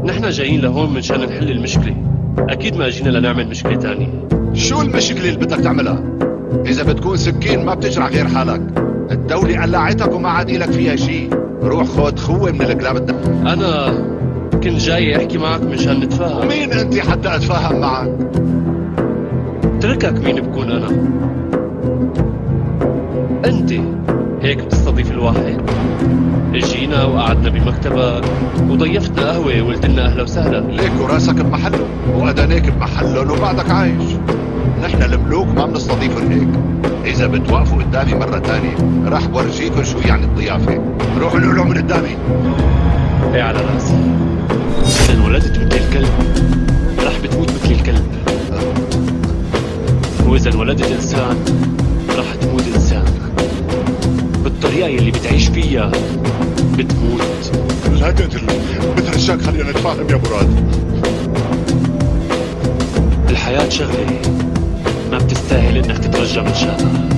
نحن جايين لهون منشان نحل المشكلة. أكيد ما جينا لنعمل مشكلة تانية. شو المشكلة اللي بدك تعملها؟ إذا بتكون سكين ما بتجرح غير حالك. الدولة قلعتك وما عاد إلك فيها شيء. روح خد خوة من الكلاب أنا كنت جاي أحكي معك منشان نتفاهم. ومين أنت حتى أتفاهم معك؟ تركك مين بكون أنا؟ أنت هيك بتستضيف الواحد. جينا وقعدنا بمكتبك وضيفتنا قهوة وقلت لنا أهلا وسهلا. ليك وراسك بمحله وأدانيك بمحلهم وبعدك عايش. نحن الملوك ما بنستضيفهم هيك. إذا بتوقفوا قدامي مرة تانية راح بورجيكم شو يعني الضيافة. روحوا نقلوا من قدامي. ايه على راسي. إذا انولدت مثل الكلب راح بتموت مثل الكلب، وإذا انولدت إنسان راح تموت إنسان. بالطريقة اللي بتعيش فيها بتموت. لا تقتل، بترجاك خلينا نتفاهم يا مراد. الحياة شغلة ما بتستاهل إنك تترجى من شانها.